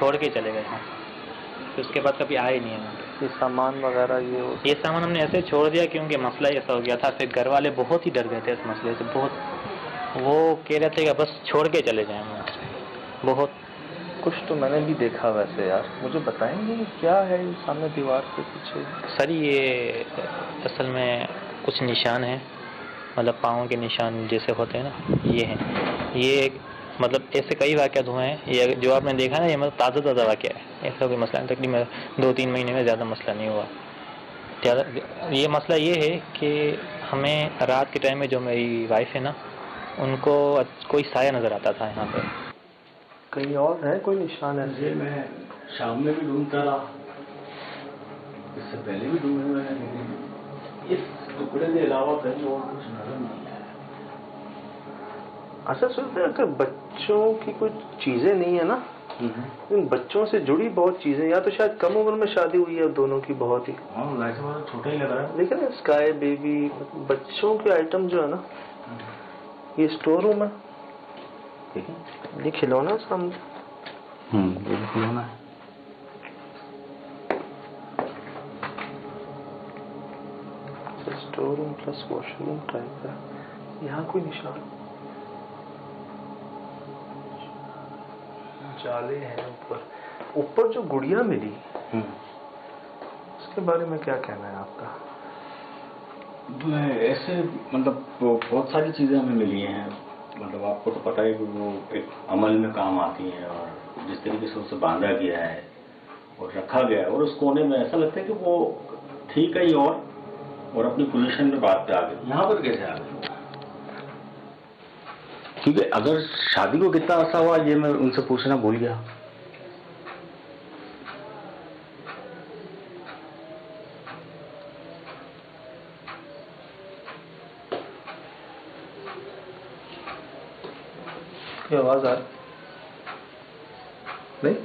छोड़ के चले गए हैं, तो उसके बाद कभी आए नहीं है। ये सामान वगैरह ये सामान हमने ऐसे छोड़ दिया क्योंकि मसला ऐसा हो गया था, फिर घर वाले बहुत ही डर गए थे इस मसले से, बहुत। वो कह रहे थे कि बस छोड़ के चले जाएं वहाँ से। बहुत कुछ तो मैंने भी देखा वैसे यार, मुझे बताएंगे कि क्या है ये सामने दीवार के पीछे? सर ये असल में कुछ निशान हैं, मतलब पाँव के निशान जैसे होते हैं ना, ये हैं। ये मतलब ऐसे कई वाक़यात हुए हैं, ये जो आपने देखा ना, ये मतलब ताज़ा वाक़या है, ऐसा कोई मसला नहीं। तकरीबन 2-3 महीने में ज़्यादा मसला नहीं हुआ ज़्यादा। ये मसला ये है कि हमें रात के टाइम में जो मेरी वाइफ है ना, उनको कोई साया नज़र आता था यहाँ पे। कहीं और है कोई निशान है? ये मैं शाम में भी ढूंढता रहा, इससे पहले भी ढूंढे मैंने, लेकिन इस टुकड़े के अलावा कहीं और कुछ नजर नहीं आया। अच्छा सुनते हैं, अगर बच्चों की कुछ चीजें नहीं है ना, इन बच्चों से जुड़ी बहुत चीजें, या तो शायद कम उम्र में शादी हुई है दोनों की, बहुत ही। हाँ, वैसे वाला छोटा ही लग रहा है, लेकिन स्काई बेबी बच्चों के आइटम जो है ना, ये स्टोर रूम है, ये खिलौना सामने। ये खिलौना है। Store room plus washroom type है। यहाँ कोई निशान, जाले हैं ऊपर। ऊपर जो गुड़िया मिली, उसके बारे में क्या कहना है आपका? ऐसे मतलब बहुत सारी चीजें हमें मिली हैं, मतलब आपको तो पता है कि वो एक अमल में काम आती हैं, और जिस तरीके से उसे बांधा गया है और रखा गया है, और उस कोने में ऐसा लगता है कि वो ठीक है और अपनी पोजीशन में बात पे आ गई। यहाँ पर कैसे आ गई? क्योंकि अगर शादी को कितना अर्सा हुआ, ये मैं उनसे पूछना भूल गया। ये आवाज आ रही? नहीं,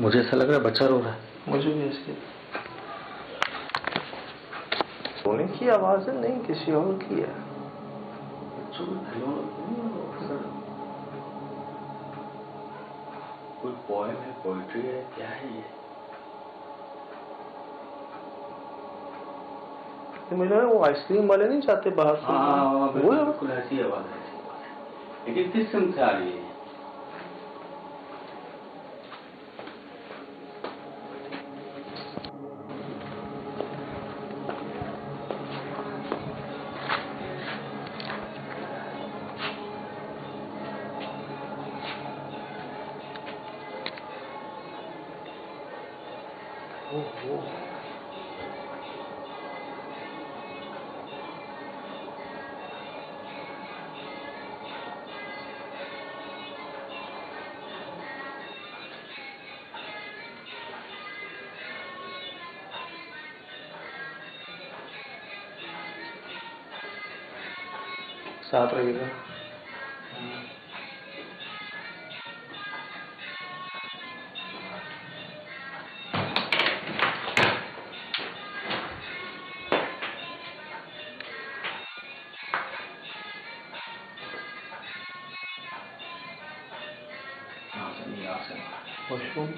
मुझे ऐसा लग रहा है बच्चा रो रहा है। मुझे भी ऐसी सोने की आवाज है, नहीं किसी और की है। कोई पोएम है, पोइट्री है, क्या है ये? मुझे वो आइसक्रीम वाले नहीं चाहते बाहर से? हाँ, वो बिल्कुल ऐसी आवाज है, लेकिन किस सिम से आ रही है? साथ रहेगा। वॉशरूम,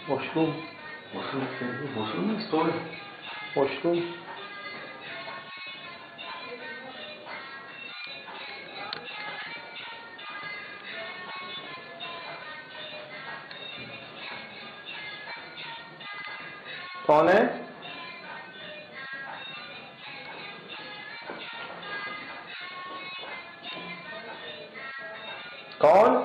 वॉशरूम, वॉशरूम स्टोर है। वॉशरूम। कौन है? कौन?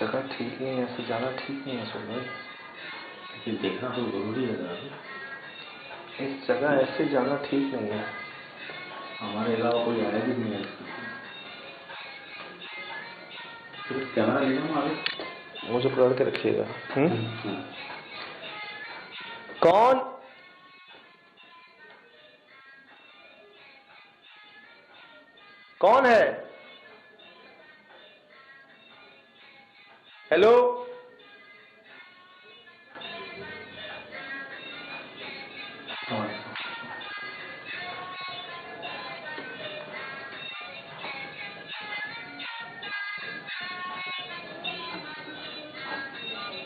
जगह ठीक नहीं है, ऐसे जाना ठीक नहीं है सुन भाई। लेकिन देखना तो जरूरी है। इस जगह ऐसे जाना ठीक नहीं है। हमारे अलावा कोई आया भी नहीं है। सिर्फ कैमरा ले जाऊँ आगे, मुझे पकड़ के रखिएगा। कौन? कौन है? हेलो?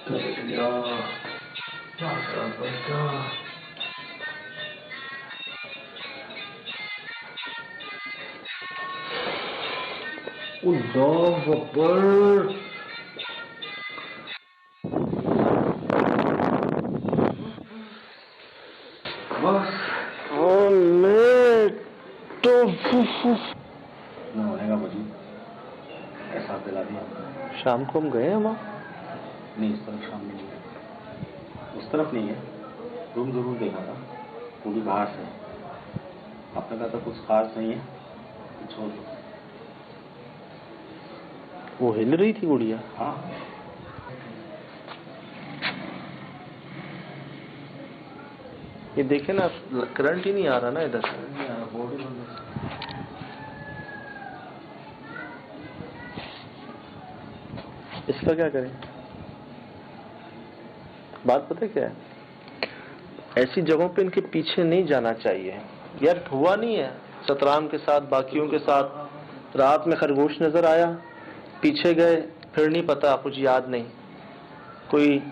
अल्लाह अकबर। बस तो होने का वजूद ऐसा दिला दिया आपने। शाम को हम गए हैं वहाँ? नहीं, इस तरफ शाम नहीं है, उस तरफ नहीं है। रूम जरूर देखा था, पूरी बाहर से। आपने कहा था कुछ खास नहीं है, छोड़ दो। वो हिल रही थी गुड़िया? हाँ, ये देखे ना, करंट ही नहीं आ रहा ना इधर से। बोर्ड ही बंद है। इसका क्या करें? बात पता है क्या है, ऐसी जगहों पे इनके पीछे नहीं जाना चाहिए यार। हुआ नहीं है सतराम के साथ, बाकियों के साथ। रात में खरगोश नजर आया, पीछे गए, फिर नहीं पता, कुछ याद नहीं। कोई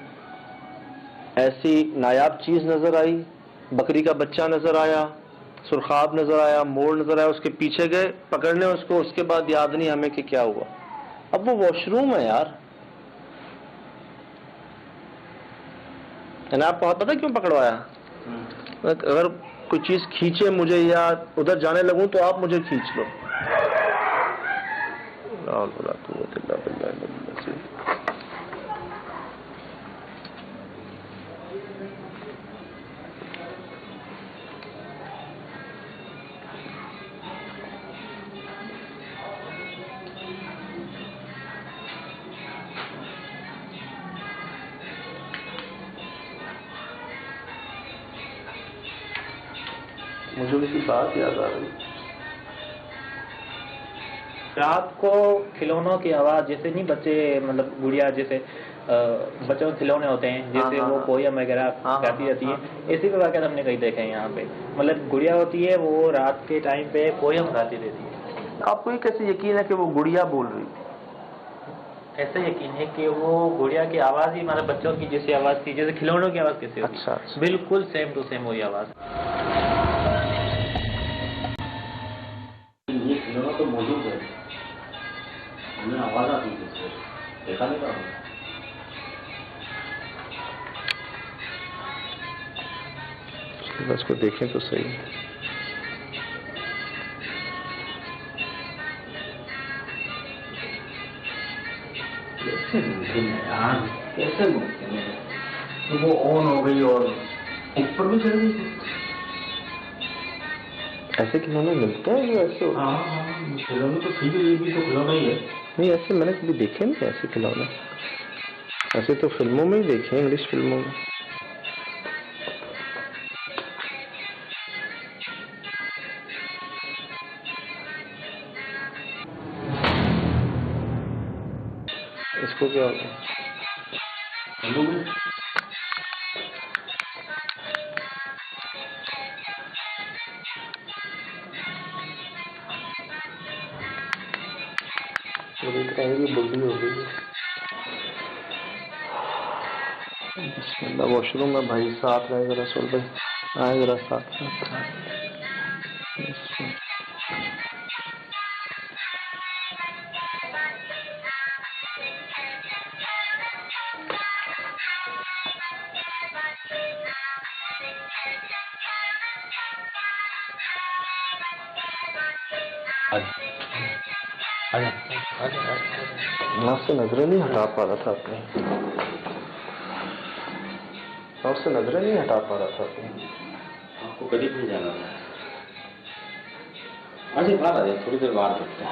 ऐसी नायाब चीज नजर आई, बकरी का बच्चा नजर आया, सुरखाब नजर आया, मोड़ नजर आया, उसके पीछे गए पकड़ने उसको, उसके बाद याद नहीं हमें कि क्या हुआ। अब वो वॉशरूम है यार। आपको पता क्यों पकड़वाया? अगर कोई चीज खींचे मुझे या उधर जाने लगूं तो आप मुझे खींच लो। मुझे किसी बात याद आ रही। रात को खिलौनों की आवाज, जैसे नहीं बच्चे मतलब गुड़िया जैसे बच्चों के खिलौने होते हैं, जैसे वो पोयम वगैरह गाती रहती है, इसी के वाक़यात हमने कई देखे हैं यहाँ पे। मतलब गुड़िया होती है, वो रात के टाइम पे पोयम गाती रहती है। आपको ये कैसे यकीन है कि वो गुड़िया बोल रही? ऐसे यकीन है कि वो गुड़िया की आवाज ही मतलब बच्चों की जैसी आवाज थी, जैसे खिलौनों की आवाज कैसे होती है। अच्छा। बिल्कुल सेम टू सेम वही आवाज। ये खिलौना तो मौजूद है, हमें आवाज आती है, देखा नहीं था। बस को देखें तो सही। कैसे मुमकिन है यार, कैसे मुमकिन है? तो वो ऑन हो गई और ऊपर भी चढ़ गई। ऐसे खिलौने मिलते हैं जो ऐसे? हाँ, खिलौने तो ठीक है, ये भी तो खिलौना ही है। नहीं, ऐसे मैंने कभी देखे नहीं ऐसे खिलौने। ऐसे तो फिल्मों में ही देखे, इंग्लिश फिल्मों में। इसको क्या होता है? बुद्धि हो गई। वॉशरूम में भाई साथ रहे जरा, सोल भाई आए जरा साथ में। आपसे नजरें नहीं हटा पा रहा था अपनी, आपसे नजरें नहीं हटा पा रहा था अपनी। आपको करीब नहीं जाना था। अच्छा बाहर आ जाए, थोड़ी देर बाहर करते हैं।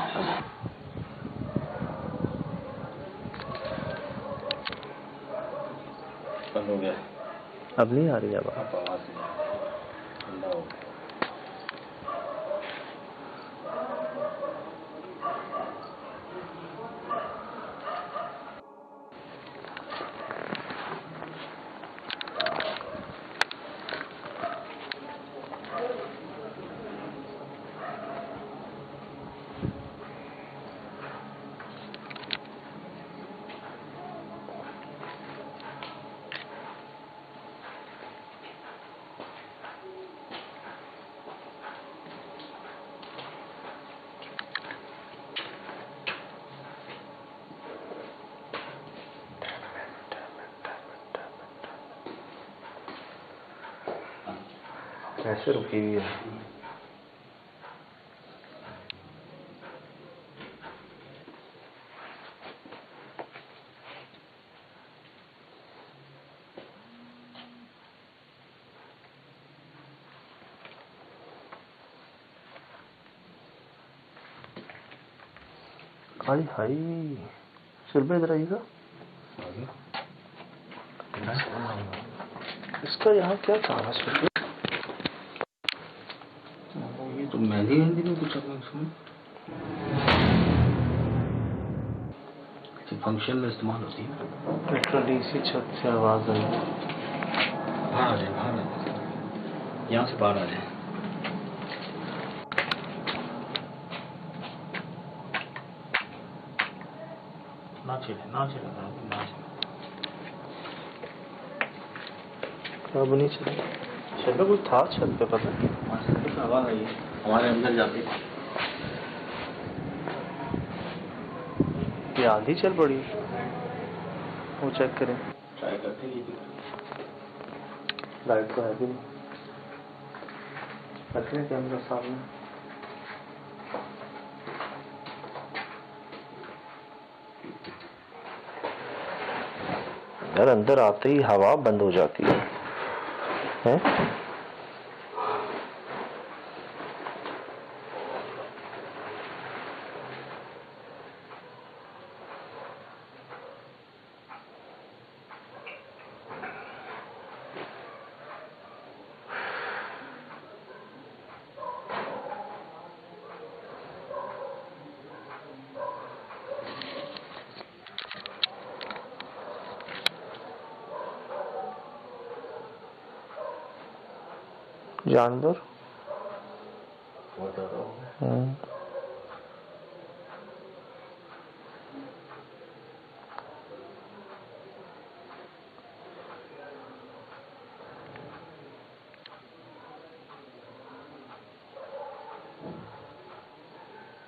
बंद हो गया, अब नहीं आ रही अब आवाज ठंडा हो गया। ऐसे रुकी हुई है। हाय हाय, सुरभि इधर आइएगा। इसका यहाँ क्या काम है सुरभि? ये तो मेहंदी मेहंदी में कुछ अपना इसमें किसी फंक्शन में इस्तेमाल होती है ना। लिटरली इसी छत से आवाज आई। बाहर आ जाए, बाहर आ जाए, यहाँ से बाहर आ जाए। ना चले, ना चले, ना चले। अब नहीं चले। छत पे कुछ था, छत पे पता नहीं। छत पे आवाज आई है, हमारे अंदर जाते। ये आंधी चल पड़ी, वो चेक करें। ट्राई करते हैं। लाइट तो है भी नहीं, रखने कैमरा सामने। यार अंदर आते ही हवा बंद हो जाती है, हैं? जानवर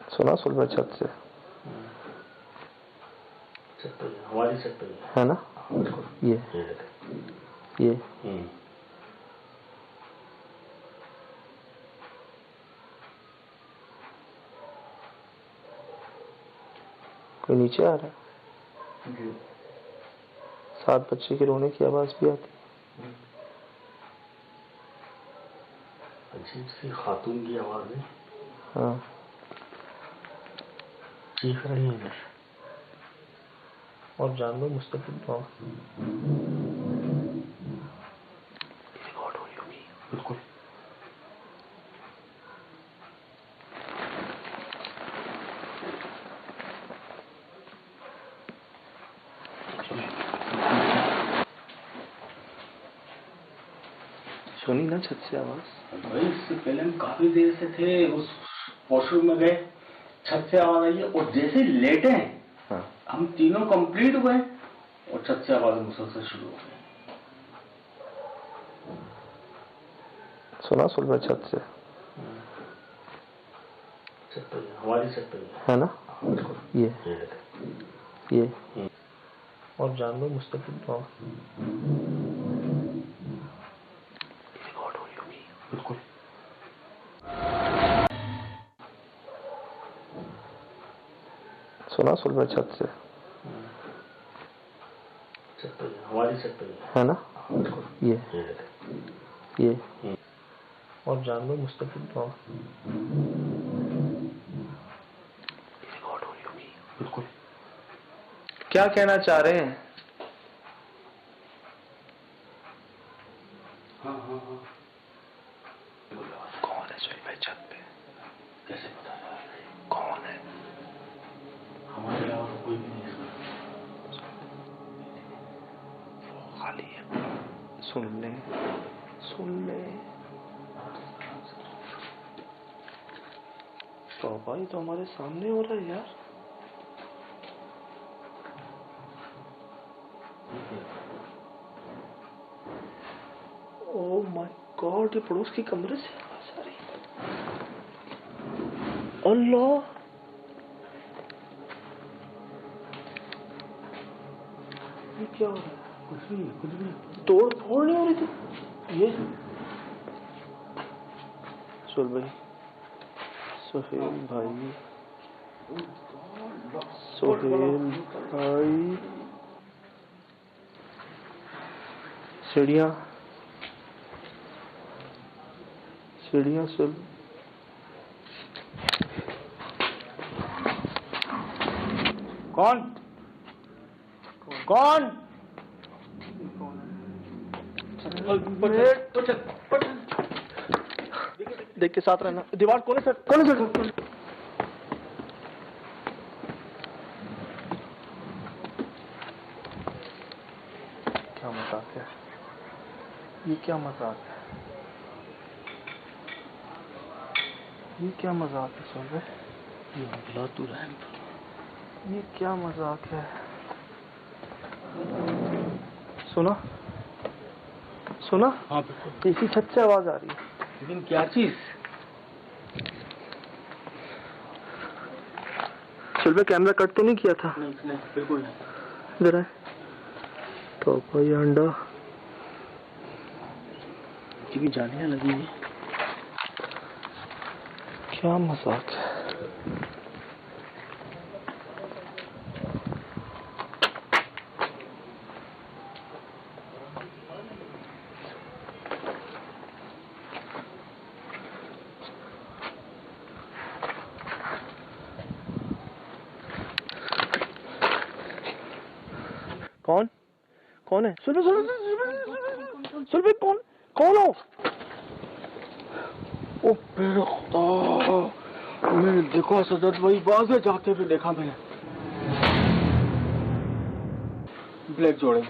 सुना सुलभ छत से हमारी छत पे है ना। ये कोई नीचे आ रहा है। 7 बच्चे के रोने की आवाज भी आती है। अजीब सी खातून की आवाज है। हाँ, चीख रही है। और जानवर मुस्तकिल रिकॉर्ड हो रही होगी। बिल्कुल। सुनी ना छत से आवाज? भाई इससे पहले हम काफी देर से थे, उस वॉशरूम में गए, छत से आवाज आई है और जैसे लेटे हैं, हाँ, हम तीनों कंप्लीट हुए और छत से आवाज मुसलसल शुरू हो गई। सुना सुलभ छत से हमारी छत पे है ना। ये और जानवर मुस्तकिल रिकॉर्ड हो रही होगी। बिल्कुल। सुना सुलभ छत से हमारी छत पे है ना। ये और जानवर मुस्तकिल रिकॉर्ड हो रही होगी। बिल्कुल। क्या कहना चाह रहे हैं? हाँ हाँ हाँ। कौन है सुलभ छत पे? कैसे पता है? कौन है? हमारे अलावा तो कोई भी नहीं है। वो खाली है। सुन ले, सुन ले। तो भाई तो हमारे सामने हो रहा है यार। ओह माय गॉड, ये पड़ोस की कमरे से आवाज आ रही है। अल्लाह, ये क्या हो रहा है? कुछ नहीं, कुछ नहीं। तोड़ फोड़ नहीं हो रही थी ये? सुल भाई, सोहेल भाई, सोहेल भाई, सीढ़ियाँ सीढ़ियाँ सुल, कौन कौन? देख के साथ रहना। दीवार कौन है सर? कौन है सर? क्या मजाक है ये? क्या मजाक है ये? क्या मजाक है सुन रहे? ये क्या मजाक है? सुना सुना? हाँ बिल्कुल। इसी छत से आवाज आ रही है। लेकिन क्या चीज? सुबह कैमरा कट तो नहीं किया था? नहीं बिल्कुल नहीं। इधर है तो कोई अंडा की जालियां लगी हुई। क्या मजाक है? कौन कौन है? सुन सुन कौन कौन हो? ओ मेरे खुदा, मैंने देखा सदत भाई, बागे जाते हुए देखा मैंने। ब्लैक जोड़े में।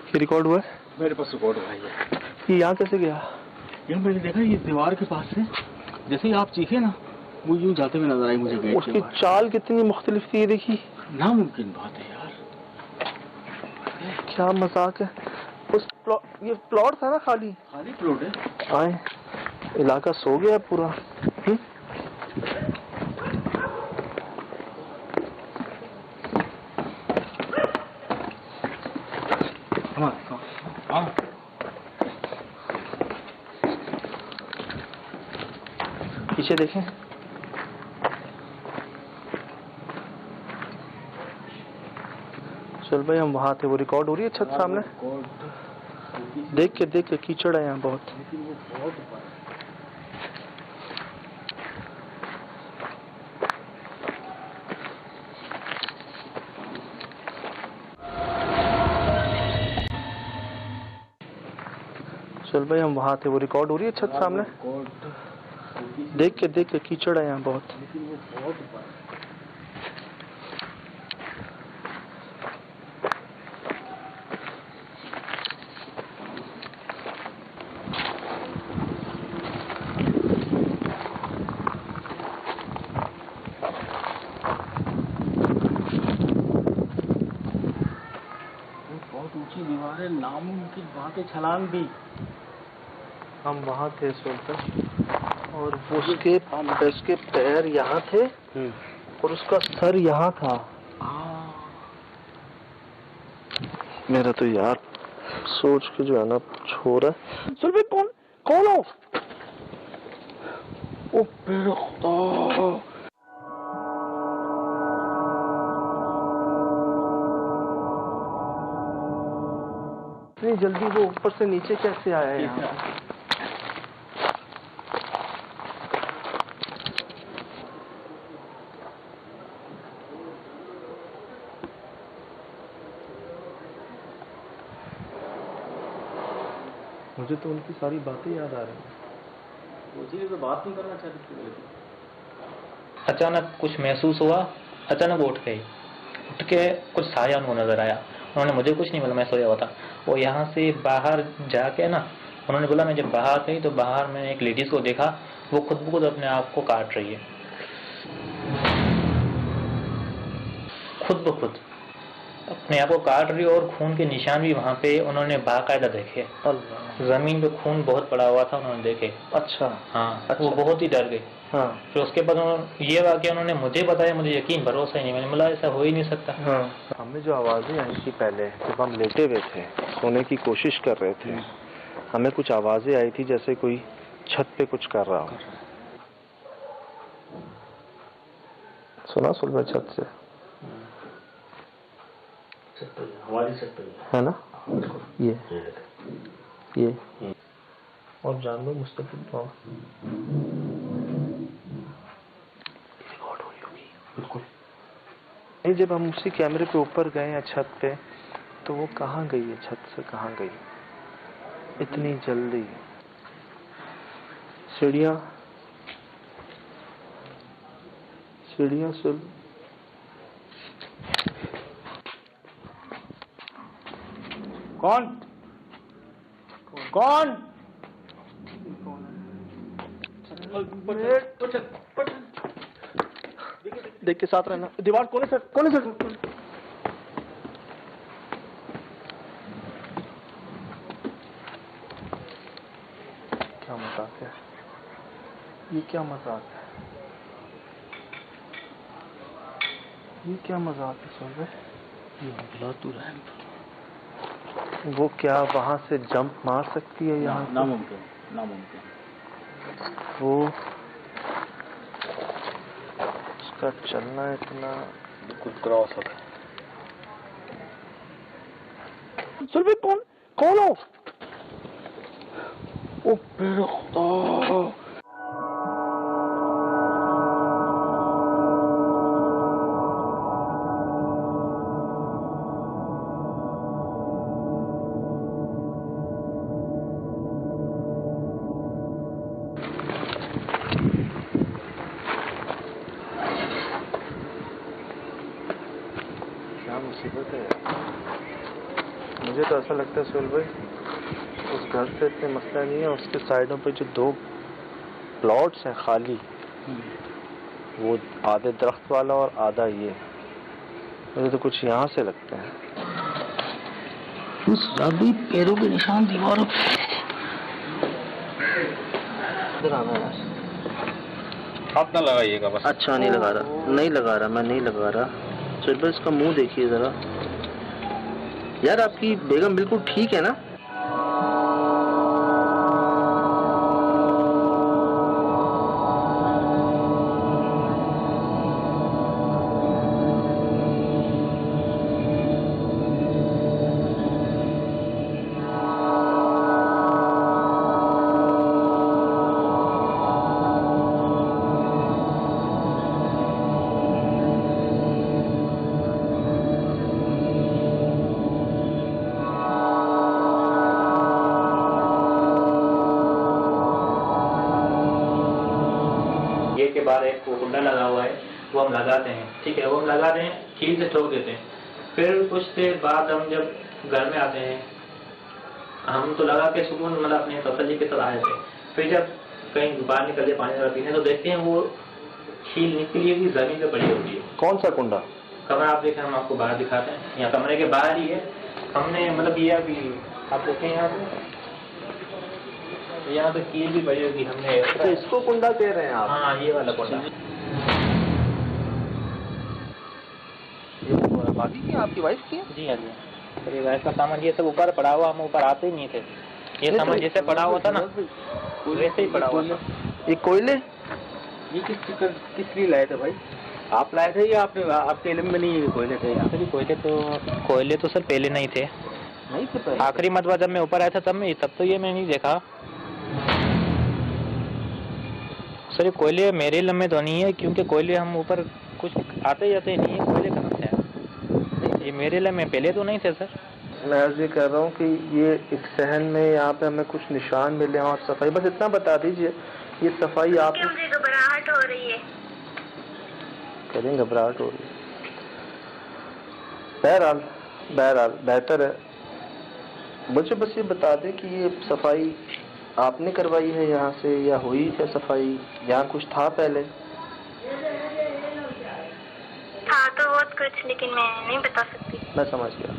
ये रिकॉर्ड हुआ है? मेरे पास रिकॉर्ड हुआ है। ये यहाँ कैसे गया? ये मैंने देखा, ये दीवार के पास से जैसे ही आप चीखे ना, वो यूं जाते हुए नजर आई मुझे गेट उसकी चाल कितनी मुख्तलिफ थी ये देखी। नामुमकिन बात है यार। क्या मजाक है? ये प्लॉट था ना? खाली प्लॉट है। आए इलाका सो गया पूरा। हाँ पीछे देखें। चल भाई हम वहां थे, वो रिकॉर्ड हो रही है छत सामने। देख के कीचड़ है यहाँ बहुत। चल भाई हम वहां थे, वो रिकॉर्ड हो रही है छत सामने। देख के कीचड़ है यहाँ बहुत। बहुत ऊंची दीवार है, नामुमकिन बात है, छलांग भी। हम वहां थे सुल्तान, और उसके पैर यहाँ थे और उसका सर यहाँ था। मेरा तो यार सोच के जो है ना छोड़ है। सुन भाई कौन हो? ओ मेरे खुदा, इतनी जल्दी वो ऊपर से नीचे कैसे आया है यहाँ? मुझे तो उनकी सारी बातें याद आ रही हैं। मुझे तो बात नहीं करना चाहती। अचानक कुछ महसूस हुआ, अचानक वो उठ गई। उठ के कुछ साया उनको नजर आया। उन्होंने मुझे कुछ नहीं बोला, मैं सोया हुआ था। वो यहाँ से बाहर जाके ना, उन्होंने बोला मैं जब बाहर गई तो बाहर मैंने एक लेडीज को देखा, वो खुद ब खुद अपने आप को काट रही है, खुद ब खुद अपने आप को काट रही है। और खून के निशान भी वहाँ पे उन्होंने बाकायदा देखे। जमीन पे खून बहुत पड़ा हुआ था, उन्होंने देखे। अच्छा हाँ। वो बहुत ही डर गई। हाँ फिर उसके बाद ये वाक़या उन्होंने मुझे बताया, मुझे यकीन भरोसा ही नहीं, मैंने बोला ऐसा हो ही नहीं सकता। हाँ, हमें जो आवाज़ें आई थी पहले जब हम लेटे हुए थे, सोने की कोशिश कर रहे थे, हमें कुछ आवाज़ें आई थी जैसे कोई छत पे कुछ कर रहा हो। सुना सुलभ छत से हमारी सकते है ना, ये और जान लो मुस्तकिल बिल्कुल नहीं। जब हम उसी कैमरे पे ऊपर गए हैं छत पे, तो वो कहाँ गई है, छत से कहाँ गई इतनी जल्दी? सीढ़ियाँ सुन, कौन कौन देख के साथ रहना। दीवार कौन है सर, कौन है सर? क्या मजाक है ये, क्या मजाक है ये, क्या मजाक है सुन रहे? वो क्या वहां से जंप मार सकती है यहाँ? नामुमकिन। वो उसका चलना इतना बिल्कुल क्रॉस होगा। सुलभ कौन हो? ओ मेरे खुदा, क्या मुसीबत है। मुझे तो ऐसा लगता है सुहेल भाई, उस घर से इतने मसला नहीं है, उसके साइडों पे जो 2 प्लॉट्स हैं खाली, वो आधे दरख्त वाला और आधा ये, मुझे तो कुछ यहाँ से लगता है। उस अभी पैरों के निशान दीवारों इधर आना है। हाथ ना लगाइएगा बस। अच्छा नहीं लगा रहा, नहीं लगा रहा, मैं नहीं लगा रहा। सुहेल भाई इसका मुंह देखिए जरा। यार आपकी बेगम बिल्कुल ठीक है ना? गेट के बाहर एक कुंडा लगा हुआ है, वो हम लगाते हैं, ठीक है, वो हम लगाते हैं, कील से ठोक देते हैं। फिर कुछ देर बाद हम जब घर में आते हैं, हम तो लगा के सुकून मतलब अपने तसल्ली के साथ आए थे। फिर जब कहीं बाहर निकलते पानी वगैरह पीने, तो देखते हैं वो कील निकली हुई जमीन पे पड़ी होती है। कौन सा कुंडा? कमरा आप देखें, हम आपको बाहर दिखाते हैं, यहाँ कमरे के बाहर ही है। हमने मतलब ये अभी आप देखें यहाँ पे कील भी पड़ी होगी हमने। तो इसको कुंडा कह रहे हैं आप? हाँ, ये वाला कुंडा। ये बाकी की आपकी वाइफ की? जी हाँ जी, तो ये वाइफ का सामान ये सब ऊपर पड़ा हुआ, हम ऊपर आते ही नहीं थे। ये सामान जैसे पड़ा हुआ था ना, वैसे ही पड़ा हुआ था। ये कोयले ये किस लिए लाए थे भाई? आप लाए थे या आपने, आपके इल्म में नहीं कोयले थे यहाँ? कोयले तो सर पहले नहीं थे, नहीं थे पहले। आखिरी मरतबा जब मैं ऊपर आया था तब तो ये मैं नहीं देखा। सर ये कोयले मेरे इल्म में तो नहीं है, क्योंकि कोयले हम ऊपर कुछ आते जाते नहीं है, कोयले कहाँ से आए? ये मेरे इल्म में पहले तो नहीं थे सर। मैं ये कह रहा हूँ कि ये एक सहन में यहाँ पे हमें कुछ निशान मिले और सफाई, बस इतना बता दीजिए। ये सफाई आप मुझे घबराहट हो रही है। करें, घबराहट हो रही है। बहरहाल बेहतर है, मुझे बस ये बता दें कि ये सफाई आपने करवाई है यहाँ से या हुई है सफाई? यहाँ कुछ था पहले? था तो बहुत कुछ, लेकिन मैं नहीं बता सकती। मैं समझ गया।